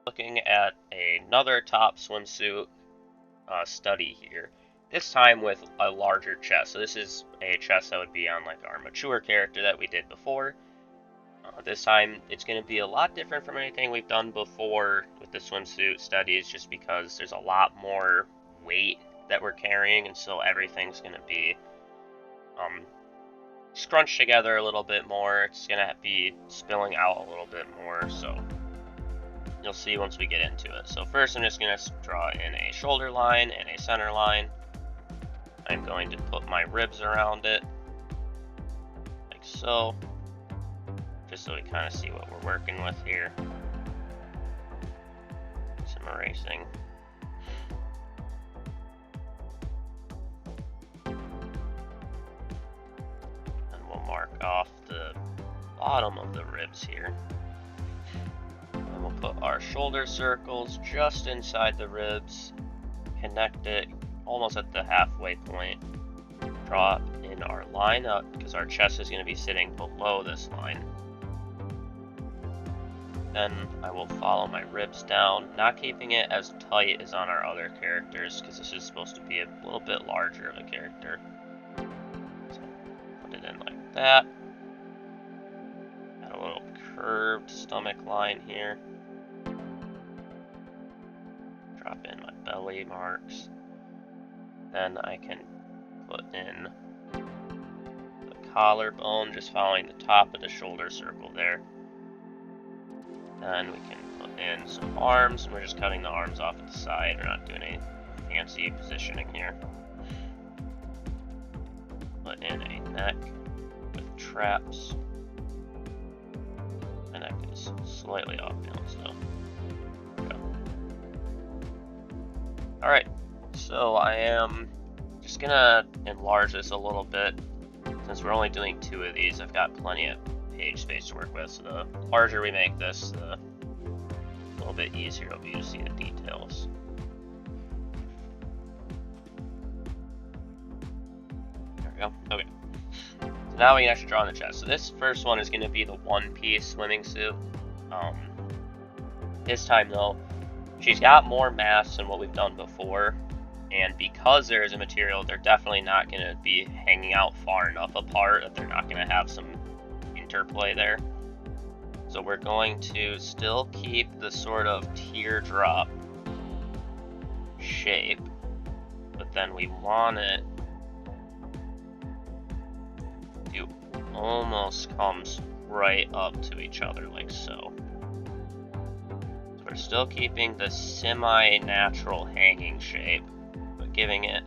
Looking at another top swimsuit study here. This time with a larger chest. So this is a chest that would be on like our mature character that we did before. This time it's going to be a lot different from anything we've done before with the swimsuit studies, just because there's a lot more weight that we're carrying, and so everything's going to be scrunched together a little bit more. It's going to be spilling out a little bit more, so you'll see once we get into it. So first I'm just going to draw in a shoulder line and a center line. I'm going to put my ribs around it, like so, just so we kind of see what we're working with here. Some erasing. And we'll mark off the bottom of the ribs here. And we'll put our shoulder circles just inside the ribs, connect it almost at the halfway point, draw in our line up because our chest is going to be sitting below this line. Then I will follow my ribs down, not keeping it as tight as on our other characters because this is supposed to be a little bit larger of a character. So put it in like that. Got a little curved stomach line here. Drop in my belly marks. Then I can put in the collarbone, just following the top of the shoulder circle there. Then we can put in some arms, and we're just cutting the arms off at the side. We're not doing any fancy positioning here. Put in a neck with traps. My neck is slightly off balance though. Alright, so I am just gonna enlarge this a little bit. Since we're only doing 2 of these, I've got plenty of page space to work with, so the larger we make this, the a little bit easier it'll be to see the details. There we go. Okay. So now we can actually draw on the chest. So this first one is going to be the one-piece swimming suit. This time though, she's got more mass than what we've done before, and because there is a material, they're definitely not going to be hanging out far enough apart that they're not going to have some interplay there. So we're going to still keep the sort of teardrop shape, but then we want it to almost come right up to each other like so. We're still keeping the semi-natural hanging shape, but giving it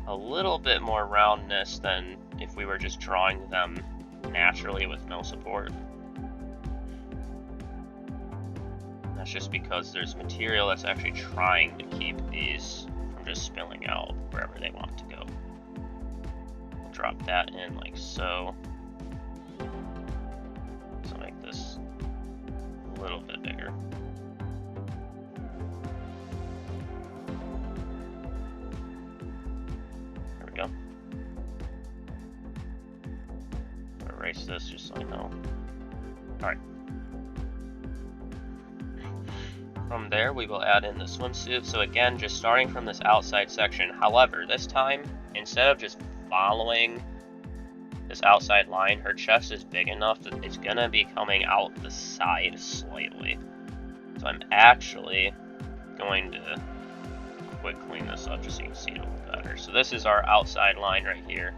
a little bit more roundness than if we were just drawing them naturally with no support. That's just because there's material that's actually trying to keep these from just spilling out wherever they want to go. We'll drop that in like so. So make this a little bit bigger. Go. Erase this just so I know. Alright. From there we will add in the swimsuit. So again, just starting from this outside section. However, this time, instead of just following this outside line, her chest is big enough that it's gonna be coming out the side slightly. So I'm actually going to quick clean this up just so you can see it a little better. So this is our outside line right here.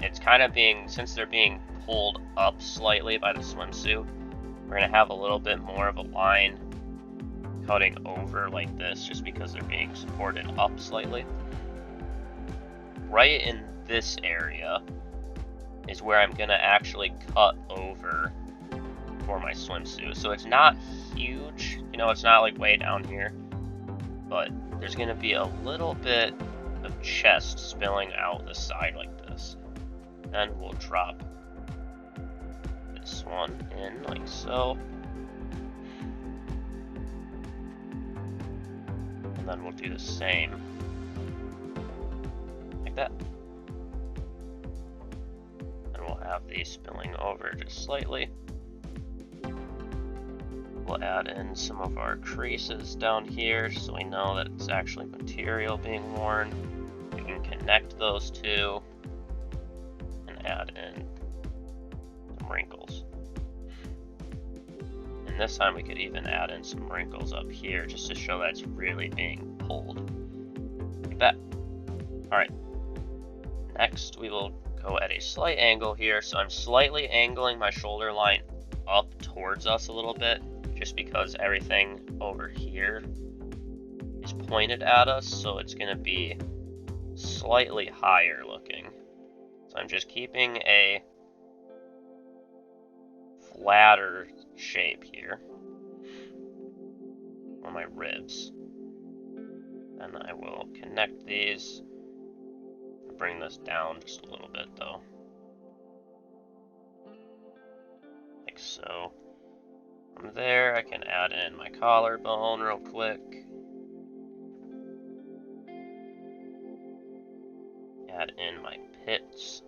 It's kind of being, since they're being pulled up slightly by the swimsuit, we're going to have a little bit more of a line cutting over like this just because they're being supported up slightly. Right in this area is where I'm going to actually cut over for my swimsuit. So it's not huge, you know, it's not like way down here, but there's going to be a little bit of chest spilling out the side like this. Then we'll drop this one in like so. And then we'll do the same like that. And we'll have these spilling over just slightly. We'll add in some of our creases down here so we know that it's actually material being worn. We can connect those two and add in some wrinkles. And this time we could even add in some wrinkles up here just to show that it's really being pulled. Like that. Alright. Next we will go at a slight angle here. So I'm slightly angling my shoulder line up towards us a little bit, just because everything over here is pointed at us, so it's going to be slightly higher looking. So I'm just keeping a flatter shape here on my ribs. And I will connect these. Bring this down just a little bit though. Like so. From there, I can add in my collarbone real quick. Add in my pits.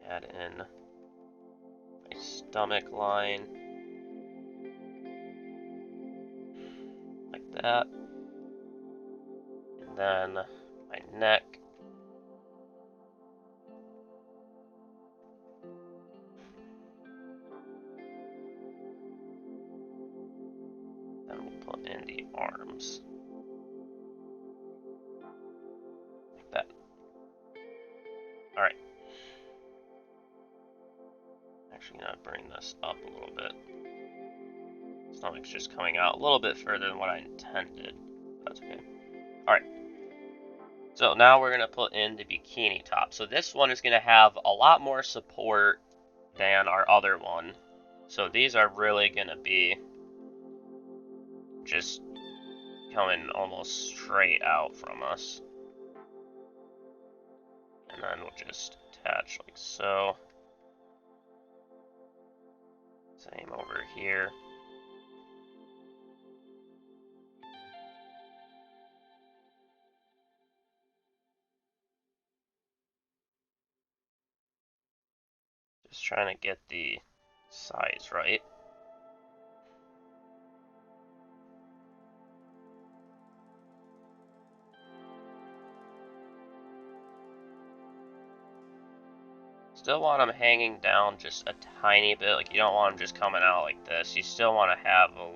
Add in my stomach line. Like that. And then my neck. Put in the arms. Like that. Alright. Actually gonna bring this up a little bit. Stomach's just coming out a little bit further than what I intended. That's okay. Alright. So now we're gonna put in the bikini top. So this one is gonna have a lot more support than our other one. So these are really gonna be just coming almost straight out from us. And then we'll just attach like so. Same over here. Just trying to get the size right. Still want them hanging down just a tiny bit. Like, you don't want them just coming out like this. You still want to have a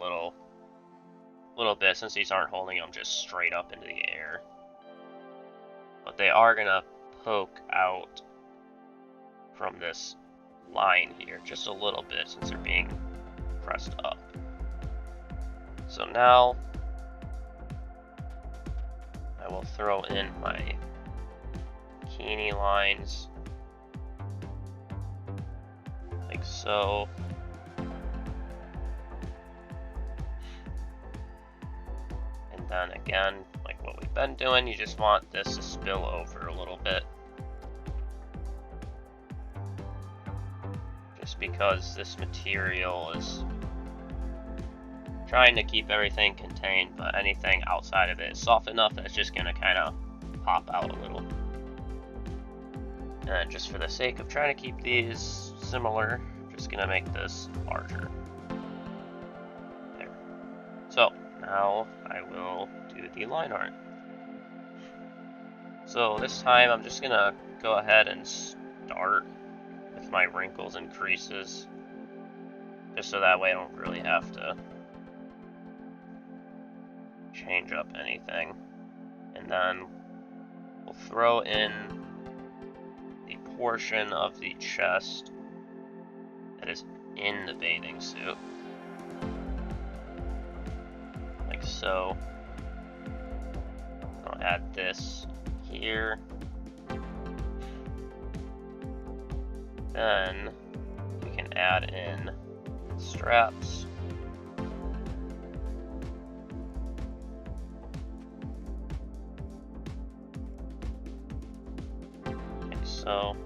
little bit, since these aren't holding them just straight up into the air. But they are gonna poke out from this line here just a little bit since they're being pressed up. So now I will throw in my bikini lines. Like so. And then again, like what we've been doing, you just want this to spill over a little bit. Just because this material is trying to keep everything contained, but anything outside of it is soft enough that it's just gonna kind of pop out a little. And just for the sake of trying to keep these similar, just gonna make this larger. There. So now I will do the line art. So this time I'm just gonna go ahead and start with my wrinkles and creases, just so that way I don't really have to change up anything. And then we'll throw in the portion of the chest that is in the bathing suit, like so. I'll add this here. Then we can add in straps. Okay, so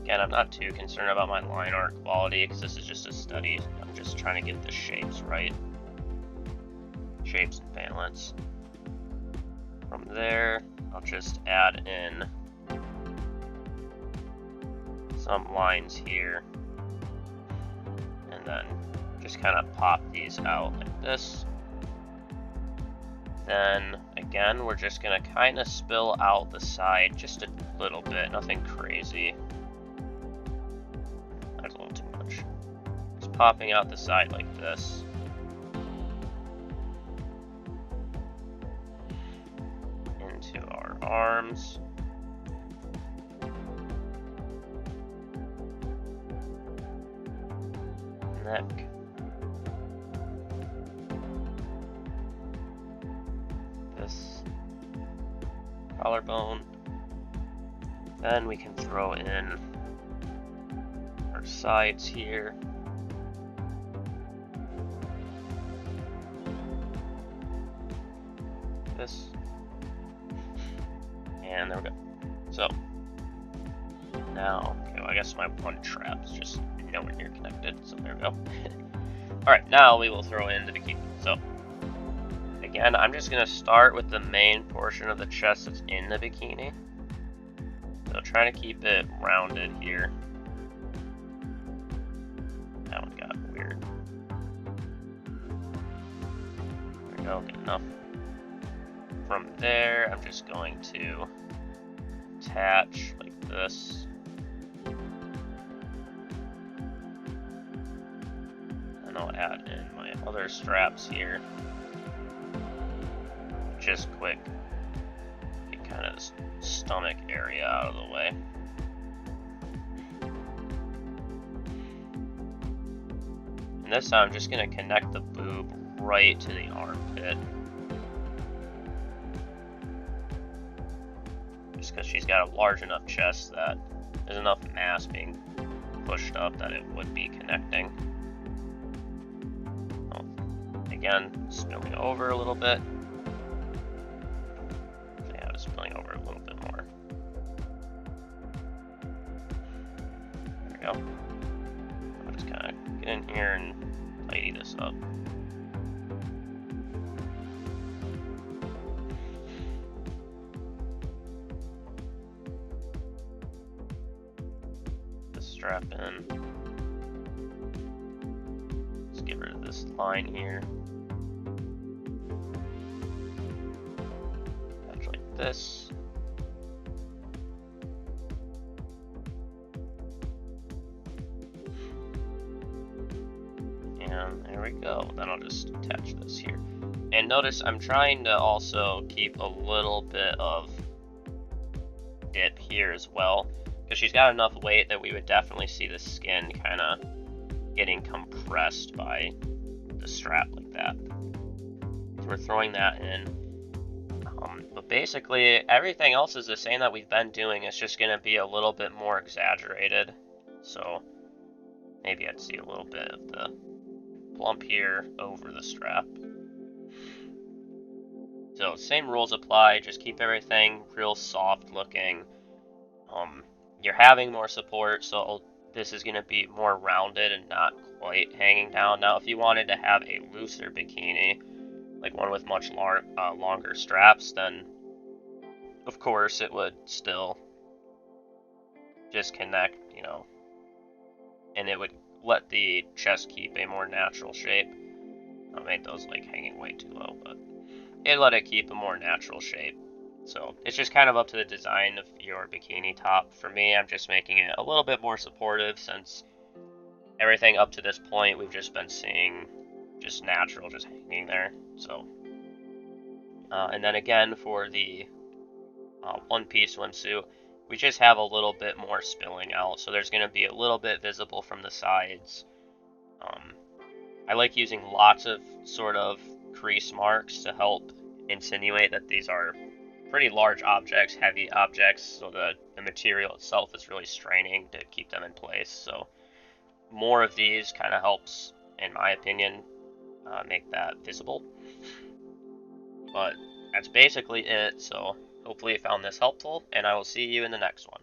again, I'm not too concerned about my line art quality because this is just a study. I'm just trying to get the shapes right. Shapes and balance. From there, I'll just add in some lines here, and then just kind of pop these out like this. Then again, we're just gonna kind of spill out the side just a little bit, nothing crazy. That's a little too much. Just popping out the side like this. Into our arms. Neck. This collarbone. Then we can throw in our sides here. This. And there we go. So now, okay, well, I guess my one trap is just nowhere near connected, so there we go. Alright, now we will throw in the bikini. So again, I'm just going to start with the main portion of the chest that's in the bikini. So trying to keep it rounded here. That one got weird. There we go, good enough. From there, I'm just going to attach like this. And I'll add in my other straps here. Just quick, get kind of this stomach area out of the way. And this time I'm just going to connect the boob right to the armpit. Just because she's got a large enough chest that there's enough mass being pushed up that it would be connecting. Oh, again, spilling over a little bit. Yeah, just spilling over a little bit more. There we go. I'll just kind of get in here and tidy this up. Strap in. Let's get rid of this line here. Attach like this. And there we go. Then I'll just attach this here. And notice I'm trying to also keep a little bit of dip here as well, because she's got enough weight that we would definitely see the skin kind of getting compressed by the strap like that. So we're throwing that in. But basically, everything else is the same that we've been doing. It's just going to be a little bit more exaggerated. So maybe I'd see a little bit of the plump here over the strap. So same rules apply. Just keep everything real soft looking. You're having more support, so this is going to be more rounded and not quite hanging down. Now, if you wanted to have a looser bikini, like one with much longer straps, then of course it would still just connect, you know, and it would let the chest keep a more natural shape. I made those like hanging way too low, but it let it keep a more natural shape. So it's just kind of up to the design of your bikini top. For me, I'm just making it a little bit more supportive, since everything up to this point we've just been seeing just natural, just hanging there. So, and then again for the one-piece swimsuit, we just have a little bit more spilling out. So there's going to be a little bit visible from the sides. I like using lots of sort of crease marks to help insinuate that these are pretty large objects, heavy objects, so the material itself is really straining to keep them in place. So more of these kind of helps, in my opinion, make that visible. But that's basically it, so hopefully you found this helpful, and I will see you in the next one.